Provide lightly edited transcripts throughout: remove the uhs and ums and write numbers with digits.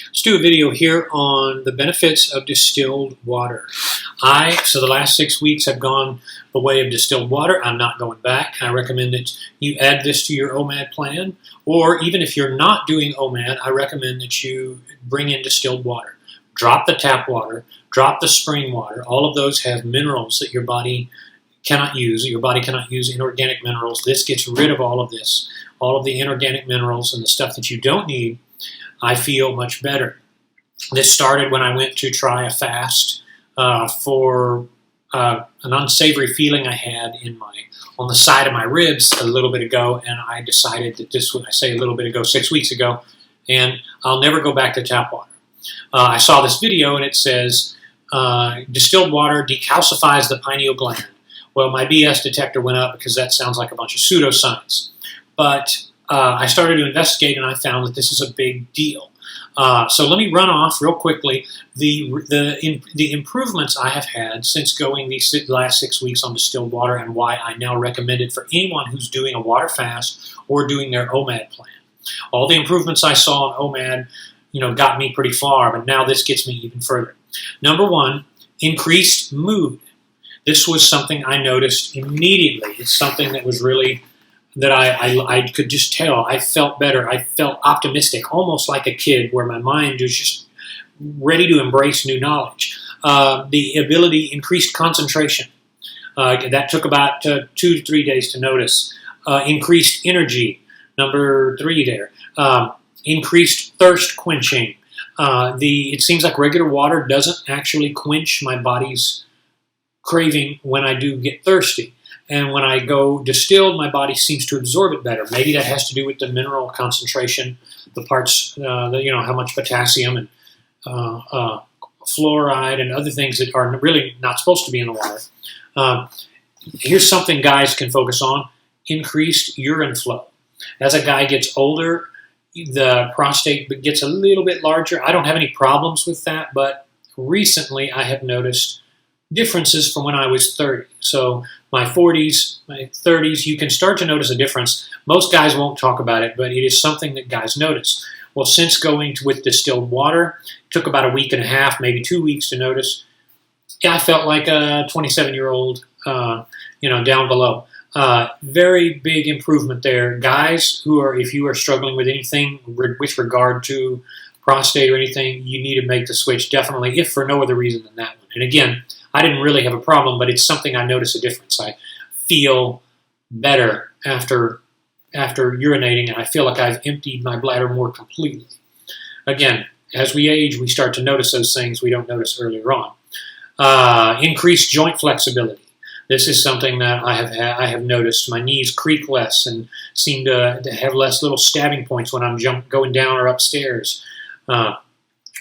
Let's do a video here on the benefits of distilled water. So the last 6 weeks I've gone the way of distilled water. I'm not going back. I recommend that you add this to your OMAD plan, or even if you're not doing OMAD, I recommend that you bring in distilled water. Drop the tap water, drop the spring water. All of those have minerals that your body cannot use. Your body cannot use inorganic minerals. This gets rid of all of this, all of the inorganic minerals and the stuff that you don't need. I feel much better. This started when I went to try a fast for an unsavory feeling I had on the side of my ribs a little bit ago, and I decided that this would, I say a little bit ago, 6 weeks ago, and I'll never go back to tap water. I saw this video and it says, distilled water decalcifies the pineal gland. Well, my BS detector went up because that sounds like a bunch of pseudoscience. But I started to investigate and I found that this is a big deal. So let me run off real quickly the improvements I have had since going these last 6 weeks on distilled water, and why I now recommend it for anyone who's doing a water fast or doing their OMAD plan. All the improvements I saw on OMAD, got me pretty far, but now this gets me even further. Number one, increased mood. This was something I noticed immediately. It's something that was really, that I could just tell. I felt better. I felt optimistic, almost like a kid, where my mind was just ready to embrace new knowledge. The ability, increased concentration. That took about 2 to 3 days to notice. Increased energy, number 3 there. Increased thirst quenching. It seems like regular water doesn't actually quench my body's craving when I do get thirsty. And when I go distilled, my body seems to absorb it better. Maybe that has to do with the mineral concentration, the parts, how much potassium and fluoride and other things that are really not supposed to be in the water. Here's something guys can focus on: increased urine flow. As a guy gets older, the prostate gets a little bit larger. I don't have any problems with that, but recently I have noticed differences from when I was 30. So my 40s, my 30s, you can start to notice a difference. Most guys won't talk about it, but it is something that guys notice. Well, since going with distilled water, it took about a week and a half, maybe 2 weeks to notice. I felt like a 27-year-old, down below. Very big improvement there. Guys if you are struggling with anything with regard to prostate or anything, you need to make the switch, definitely, if for no other reason than that one. And again, I didn't really have a problem, but it's something I notice a difference. I feel better after urinating, and I feel like I've emptied my bladder more completely. Again, as we age, we start to notice those things we don't notice earlier on. Increased joint flexibility. This is something that I have noticed. My knees creak less and seem to have less little stabbing points when I'm going down or upstairs.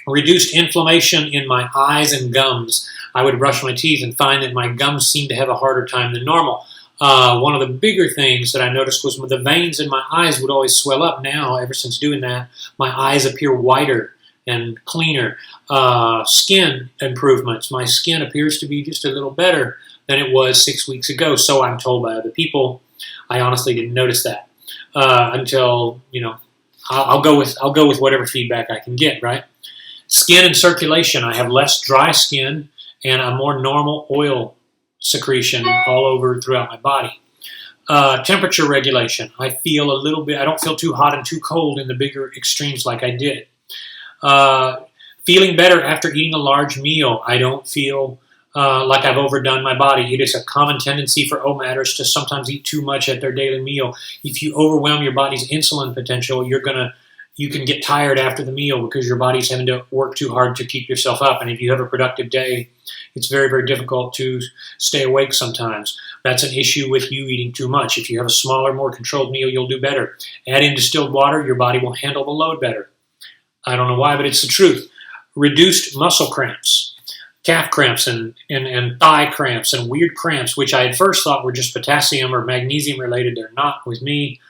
Reduced inflammation in my eyes and gums. I would brush my teeth and find that my gums seem to have a harder time than normal. One of the bigger things that I noticed was the veins in my eyes would always swell up. Now, ever since doing that, my eyes appear whiter and cleaner. Skin improvements. My skin appears to be just a little better than it was 6 weeks ago, so I'm told by other people. I honestly didn't notice that until, I'll go with whatever feedback I can get, right? Skin and circulation. I have less dry skin and a more normal oil secretion all over throughout my body. Temperature regulation. I feel a little bit, I don't feel too hot and too cold in the bigger extremes like I did. Feeling better after eating a large meal. I don't feel like I've overdone my body. It is a common tendency for OMADers to sometimes eat too much at their daily meal. If you overwhelm your body's insulin potential, you can get tired after the meal because your body's having to work too hard to keep yourself up. And if you have a productive day, it's very, very difficult to stay awake sometimes. That's an issue with you eating too much. If you have a smaller, more controlled meal, you'll do better. Add in distilled water, your body will handle the load better. I don't know why, but it's the truth. Reduced muscle cramps, calf cramps and thigh cramps and weird cramps, which I at first thought were just potassium or magnesium related. They're not with me,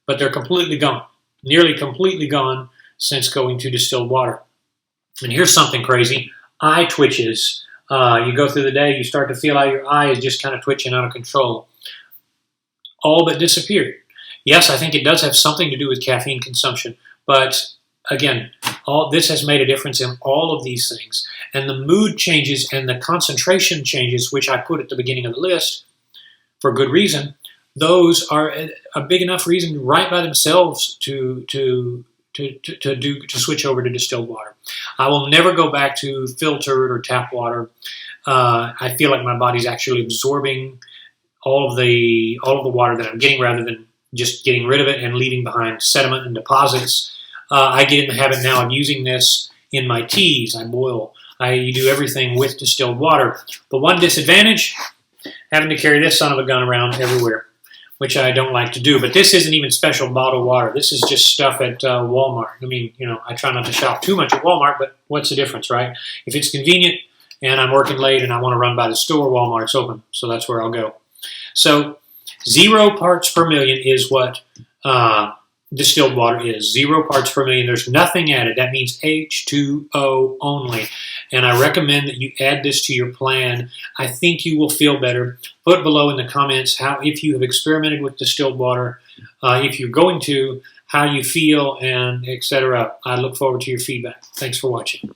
but they're completely gone. Nearly completely gone since going to distilled water. And here's something crazy. Eye twitches. You go through the day, you start to feel how your eye is just kind of twitching out of control. All but disappeared. Yes, I think it does have something to do with caffeine consumption, but again, all this has made a difference in all of these things. And the mood changes and the concentration changes, which I put at the beginning of the list for good reason, those are a big enough reason right by themselves to switch over to distilled water. I will never go back to filtered or tap water. I feel like my body's actually absorbing all of the water that I'm getting rather than just getting rid of it and leaving behind sediment and deposits. I get in the habit now of using this in my teas. I boil. I do everything with distilled water. The one disadvantage, having to carry this son of a gun around everywhere, which I don't like to do. But this isn't even special bottled water. This is just stuff at Walmart. I mean, I try not to shop too much at Walmart, but what's the difference, right? If it's convenient and I'm working late and I want to run by the store, Walmart's open, so that's where I'll go. So 0 parts per million is what distilled water is. 0 parts per million. There's nothing added. That means H2O only. And I recommend that you add this to your plan. I think you will feel better. Put below in the comments if you have experimented with distilled water, if you're going to, how you feel, and etc. I look forward to your feedback. Thanks for watching.